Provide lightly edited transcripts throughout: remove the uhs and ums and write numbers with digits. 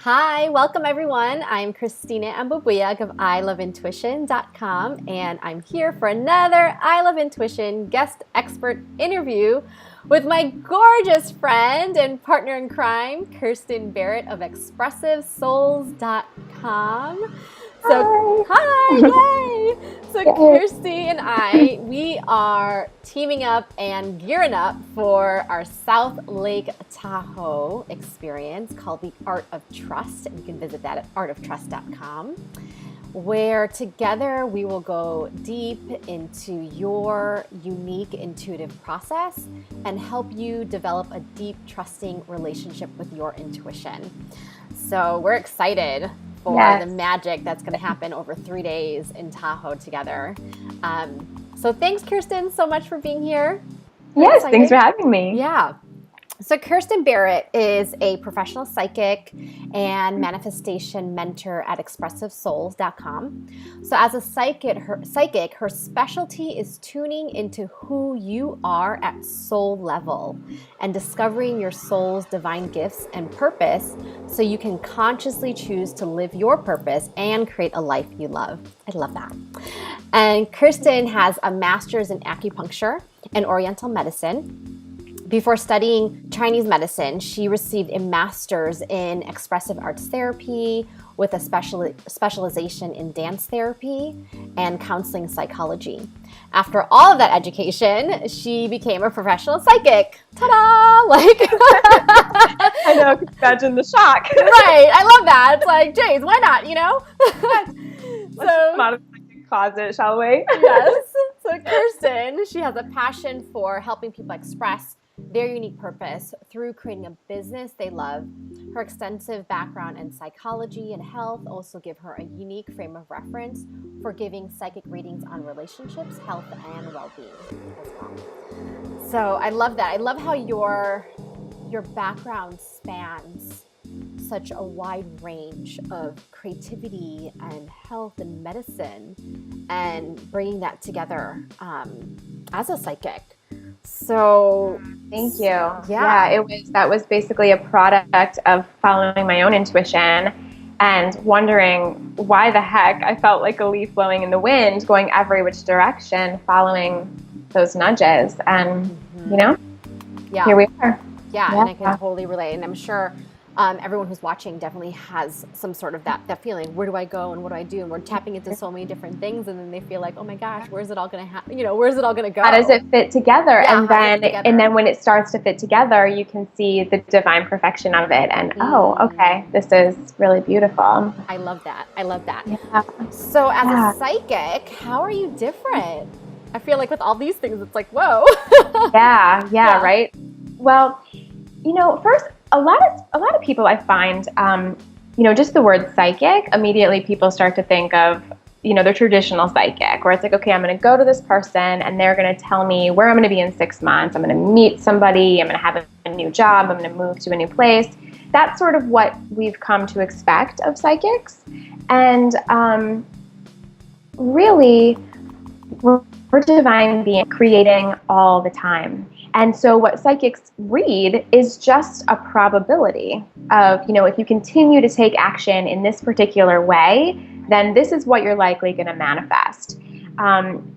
Hi, welcome everyone. I'm Christina Ambubuyag of iloveintuition.com, and I'm here for another I Love Intuition guest expert interview with my gorgeous friend and partner in crime, Kyrsten Barrett of expressivesouls.com. Hi, yay! So Kirsty and I, we are teaming up and gearing up for our South Lake Tahoe experience called The Art of Trust. And you can visit that at artoftrust.com, where together we will go deep into your unique intuitive process and help you develop a deep, trusting relationship with your intuition. So we're excited for the magic that's going to happen over 3 days in Tahoe together. So thanks, Kyrsten, so much for being here. Yes, thanks for having me. Yeah. So Kyrsten Barrett is a professional psychic and manifestation mentor at expressivesouls.com. So as a psychic, her specialty is tuning into who you are at soul level and discovering your soul's divine gifts and purpose so you can consciously choose to live your purpose and create a life you love. I love that. And Kyrsten has a master's in acupuncture and oriental medicine. Before studying Chinese medicine, she received a master's in expressive arts therapy with a specialization in dance therapy and counseling psychology. After all of that education, she became a professional psychic. Ta-da! I know, I can imagine the shock. Right, I love that. It's like, geez, why not, you know? Let's come out of the closet, shall we? Yes. So Kyrsten, she has a passion for helping people express their unique purpose through creating a business they love. Her extensive background in psychology and health also give her a unique frame of reference for giving psychic readings on relationships, health, and well-being as well. So I love that. I love how your background spans such a wide range of creativity and health and medicine and bringing that together as a psychic. So thank you. Yeah, that was basically a product of following my own intuition and wondering why the heck I felt like a leaf blowing in the wind, going every which direction, following those nudges. And, here we are. Yeah, and I can totally relate. And I'm sure everyone who's watching definitely has some sort of that feeling. Where do I go and what do I do? And we're tapping into so many different things, and then they feel like, oh my gosh, where's it all going to happen? Where's it all going to go? How does it fit together? And then when it starts to fit together, you can see the divine perfection of it. And oh, okay, this is really beautiful. I love that. Yeah. So as a psychic, how are you different? I feel like with all these things, it's like, whoa. Yeah, right. Well, first, a lot of people I find, just the word psychic, immediately people start to think of, the traditional psychic, where it's like, okay, I'm going to go to this person and they're going to tell me where I'm going to be in 6 months. I'm going to meet somebody. I'm going to have a new job. I'm going to move to a new place. That's sort of what we've come to expect of psychics. And really, we're divine beings creating all the time. And so what psychics read is just a probability of, if you continue to take action in this particular way, then this is what you're likely going to manifest.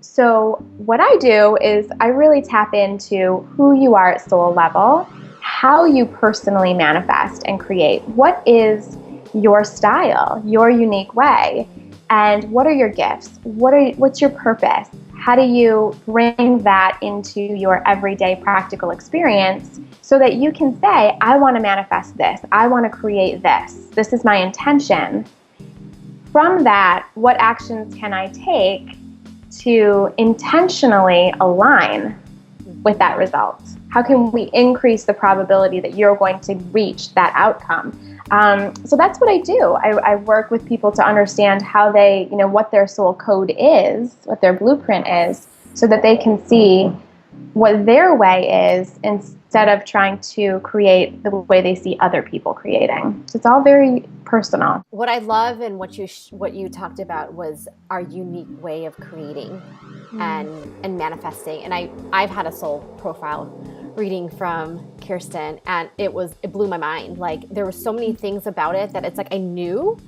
So what I do is I really tap into who you are at soul level, how you personally manifest and create. What is your style, your unique way? And what are your gifts? What's your purpose? How do you bring that into your everyday practical experience so that you can say, I want to manifest this. I want to create this. This is my intention. From that, what actions can I take to intentionally align with that result? How can we increase the probability that you're going to reach that outcome? So that's what I do. I work with people to understand how they, what their soul code is, what their blueprint is, so that they can see what their way is instead of trying to create the way they see other people creating. So it's all very personal. What I love and what you talked about was our unique way of creating and manifesting. And I've had a soul profile reading from Kyrsten, and it blew my mind. Like, there were so many things about it that it's like I knew,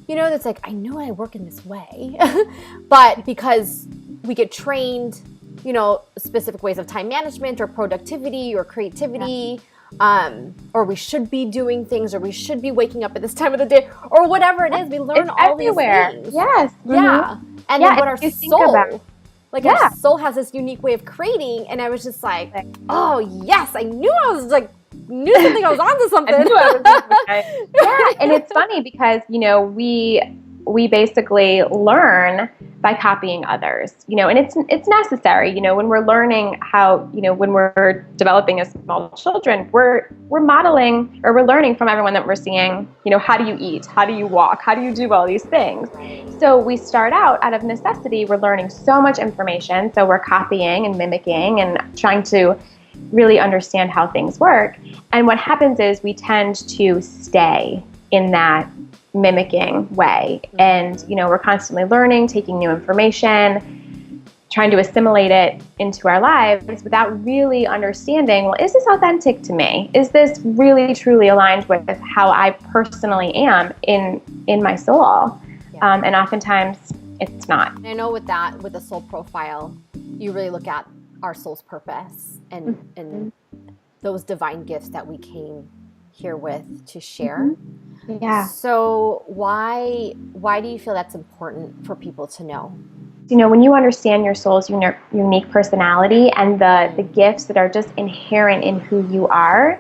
that's like, I know I work in this way, but because we get trained, specific ways of time management or productivity or creativity, or we should be doing things, or we should be waking up at this time of the day, or whatever it is, we learn all everywhere. These things. Yes. Mm-hmm. Yeah. And then what our soul, Yeah. our soul has this unique way of creating, and I was just like, oh yes, I knew I was like, knew something, I was onto something. I knew I was yeah, and it's funny because, we basically learn by copying others, and it's necessary, when we're learning how, when we're developing as small children, we're modeling, or we're learning from everyone that we're seeing, how do you eat? How do you walk? How do you do all these things? So we start out of necessity, we're learning so much information. So we're copying and mimicking and trying to really understand how things work. And what happens is we tend to stay in that mimicking way. And, we're constantly learning, taking new information, trying to assimilate it into our lives without really understanding, well, is this authentic to me? Is this really truly aligned with how I personally am in my soul? Yeah. And oftentimes it's not. And I know with the soul profile, you really look at our soul's purpose and those divine gifts that we came here with to share. Yeah. So why do you feel that's important for people to know? When you understand your soul's unique personality and the gifts that are just inherent in who you are,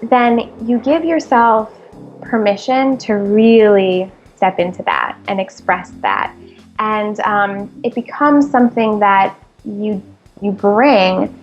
then you give yourself permission to really step into that and express that. And it becomes something that you bring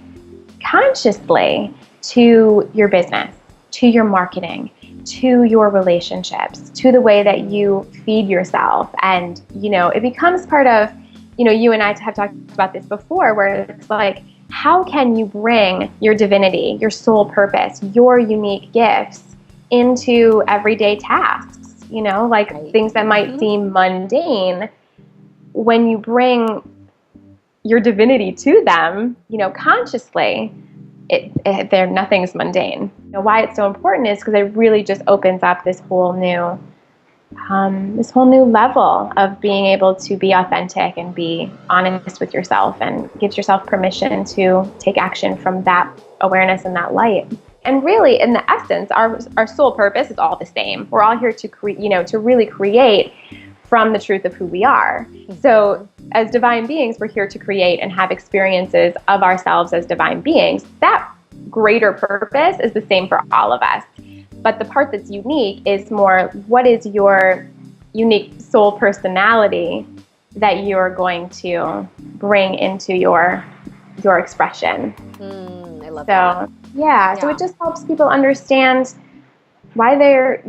consciously to your business, to your marketing, to your relationships, to the way that you feed yourself. And, it becomes part of, you and I have talked about this before, where it's like, how can you bring your divinity, your soul purpose, your unique gifts into everyday tasks, right. Things that might seem mundane. When you bring your divinity to them, consciously, nothing's mundane. Why it's so important is because it really just opens up this whole new level of being able to be authentic and be honest with yourself, and gives yourself permission to take action from that awareness and that light. And really, in the essence, our soul purpose is all the same. We're all here to to really create from the truth of who we are. So as divine beings, we're here to create and have experiences of ourselves as divine beings. That greater purpose is the same for all of us. But the part that's unique is more, what is your unique soul personality that you're going to bring into your expression. I love that. Yeah, so it just helps people understand why they're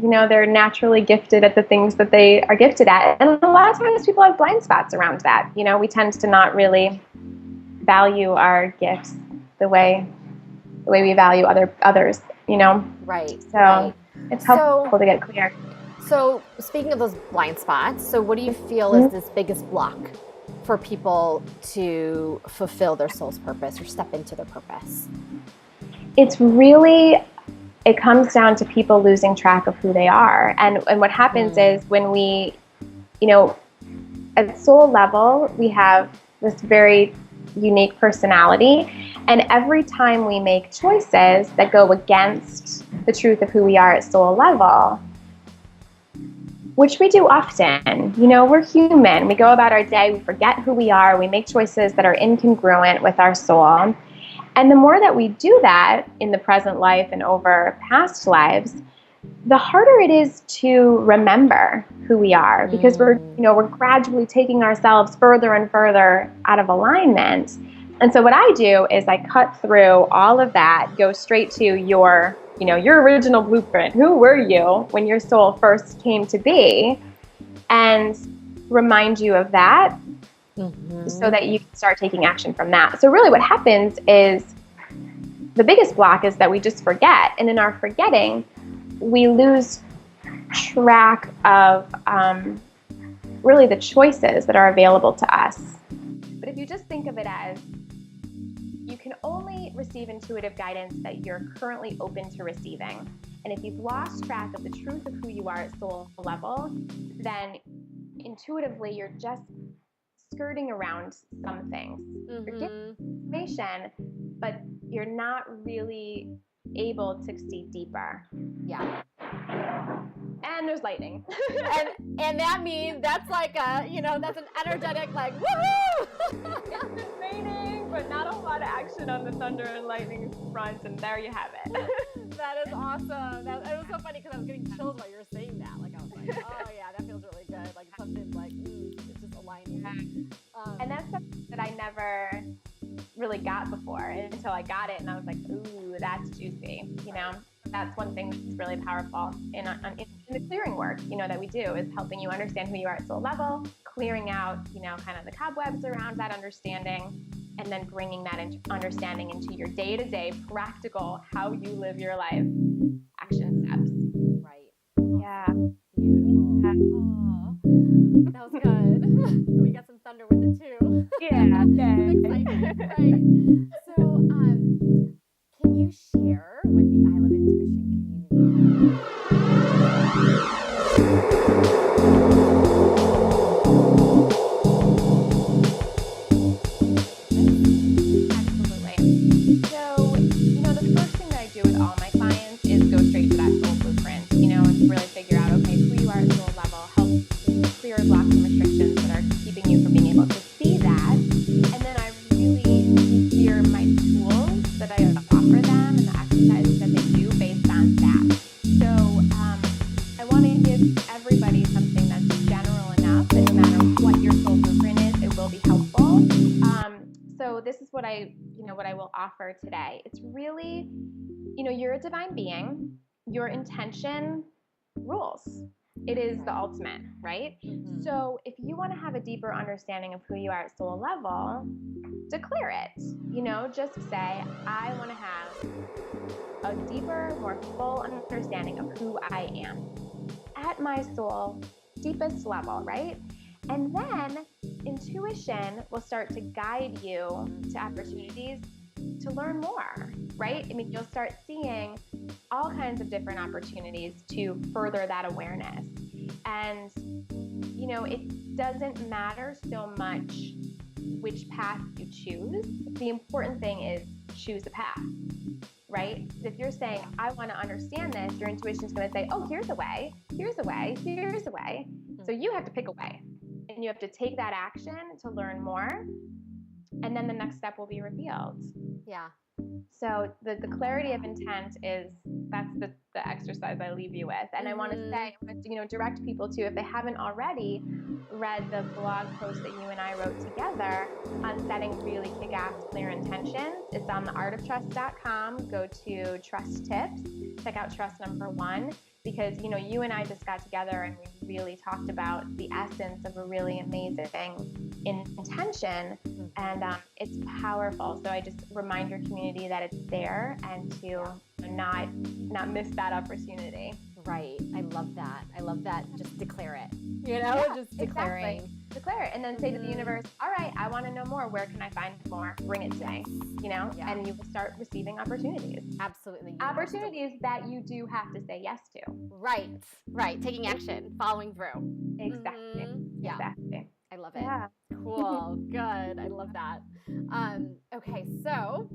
naturally gifted at the things that they are gifted at. And a lot of times people have blind spots around that. We tend to not really value our gifts the way we value others, Right. So right. It's helpful to get clear. So speaking of those blind spots, so what do you feel is this biggest block for people to fulfill their soul's purpose or step into their purpose? It comes down to people losing track of who they are. And what happens is when we, at soul level, we have this very unique personality. And every time we make choices that go against the truth of who we are at soul level, which we do often, we're human. We go about our day, we forget who we are, we make choices that are incongruent with our soul. And the more that we do that in the present life and over past lives, the harder it is to remember who we are, because we're gradually taking ourselves further and further out of alignment. And so what I do is I cut through all of that, go straight to your original blueprint. Who were you when your soul first came to be? And remind you of that. So that you can start taking action from that. So really what happens is, the biggest block is that we just forget. And in our forgetting, we lose track of really the choices that are available to us. But if you just think of it as, you can only receive intuitive guidance that you're currently open to receiving. And if you've lost track of the truth of who you are at soul level, then intuitively you're just skirting around some things. You're getting information, but you're not really able to see deeper. Yeah. And there's lightning. and that means that's like that's an energetic like woohoo! It's raining, but not a lot of action on the thunder and lightning front, and there you have it. That is awesome. It was so funny because I was getting chills while you were saying that. Like I was like, oh yeah, that feels really good. Like something like it's just aligning. And that's something that I never really got before until I got it, and I was like, ooh, that's juicy. That's one thing that's really powerful in the clearing work, that we do, is helping you understand who you are at soul level, clearing out, kind of the cobwebs around that understanding, and then bringing that understanding into your day-to-day practical, how you live your life, action steps. Right. Yeah. Beautiful. Oh, that was good. We got some thunder with it too. Yeah. Excitement, right. So, can you share with the I Love Intuition community? Absolutely. So, the first thing that I do with all my clients is go straight to that soul blueprint, and really figure out, okay, who you are at soul level, help clear blocks and restrictions that are keeping you from being able to see that. And then I really steer my tools that I offer them and the exercises that they do based on that. So I want to give everybody something that's general enough that no matter what your soul blueprint is, it will be helpful. So this is what I will offer today. It's really, you're a divine being. Your intention rules. It is the ultimate, right? Mm-hmm. So if you want to have a deeper understanding of who you are at soul level, declare it. Just say, I want to have a deeper, more full understanding of who I am at my soul deepest level, right? And then intuition will start to guide you to opportunities to learn more, right? You'll start seeing all kinds of different opportunities to further that awareness. And, it doesn't matter so much which path you choose. The important thing is choose a path, right? If you're saying, I want to understand this, your intuition is going to say, oh, here's a way, here's a way, here's a way. So you have to pick a way, and you have to take that action to learn more. And then the next step will be revealed. Yeah. So the clarity of intent that's the exercise I leave you with. And I want to say, direct people to, if they haven't already read the blog post that you and I wrote together on setting really kick-ass clear intentions. It's on theartoftrust.com. Go to Trust Tips. Check out Trust number 1. Because, you and I just got together and we really talked about the essence of a really amazing intention, and it's powerful. So I just remind your community that it's there and to not miss that opportunity. Right. I love that. Just declare it. Just declaring. Exactly. Declare it and then say to the universe, all right, I want to know more. Where can I find more? Bring it to me, and you will start receiving opportunities. Absolutely. Opportunities that you do have to say yes to. Right. Taking action, following through. Exactly. Mm-hmm. Yeah. Exactly. I love it. Yeah. Cool. Good. I love that. Okay, so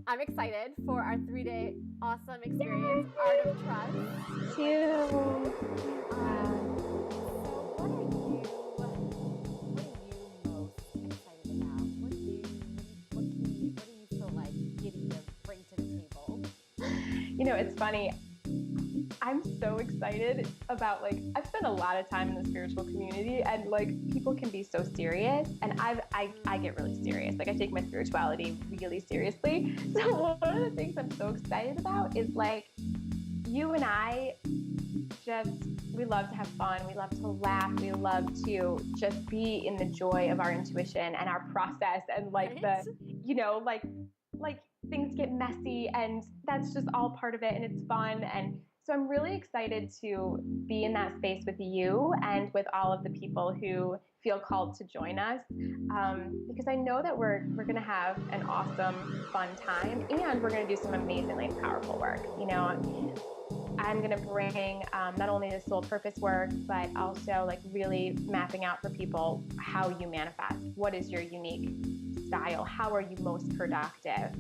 I'm excited for our 3-day awesome experience, Art of Trust. Me too. It's funny. I'm so excited about, I've spent a lot of time in the spiritual community, and people can be so serious, and I get really serious. I take my spirituality really seriously. So one of the things I'm so excited about is you and I we love to have fun. We love to laugh. We love to just be in the joy of our intuition and our process, and things get messy, and that's just all part of it, and it's fun. And So I'm really excited to be in that space with you and with all of the people who feel called to join us, because I know that we're going to have an awesome, fun time, and we're going to do some amazingly powerful work. I'm going to bring not only the soul purpose work, but also like really mapping out for people how you manifest. What is your unique style? How are you most productive?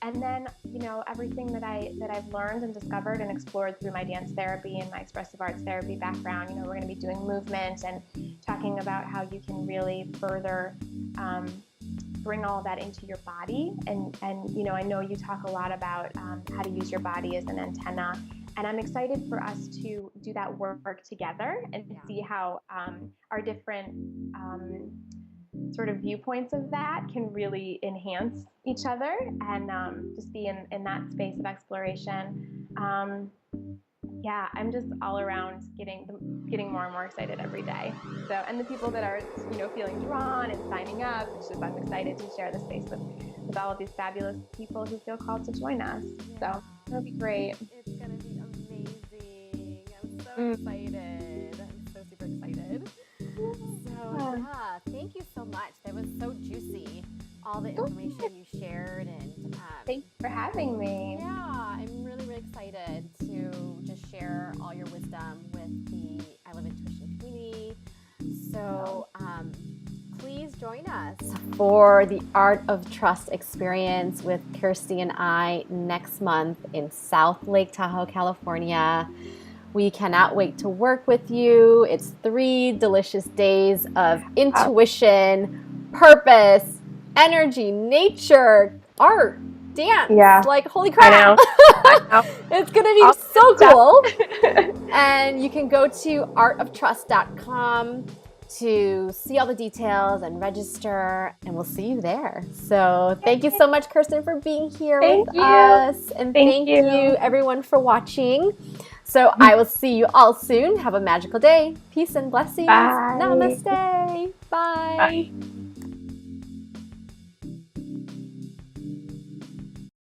And then, everything that I've learned and discovered and explored through my dance therapy and my expressive arts therapy background. We're going to be doing movement and talking about how you can really further bring all of that into your body. And I know you talk a lot about how to use your body as an antenna. And I'm excited for us to do that work together and see how our different sort of viewpoints of that can really enhance each other and just be in that space of exploration. I'm just all around getting more and more excited every day. So, and the people that are feeling drawn and signing up, I'm excited to share the space with all of these fabulous people who feel called to join us. Yeah. So it'll be great. It's gonna be amazing. I'm so excited. I'm so super excited. So thank you so much. That was so juicy. All the information you shared, and thanks for having me. Yeah, I'm really, really excited to just share all your wisdom with the I Love Intuition community. So please join us for the Art of Trust experience with Kirsty and I next month in South Lake Tahoe, California. We cannot wait to work with you. It's 3 delicious days of intuition, purpose, energy, nature, art, dance. Yeah. Like, holy crap. I know. It's going to be so cool. And you can go to artoftrust.com to see all the details and register, and we'll see you there. So thank you so much, Kyrsten, for being here with us. And thank you, everyone, for watching. So I will see you all soon. Have a magical day. Peace and blessings. Bye. Namaste. Bye. Bye.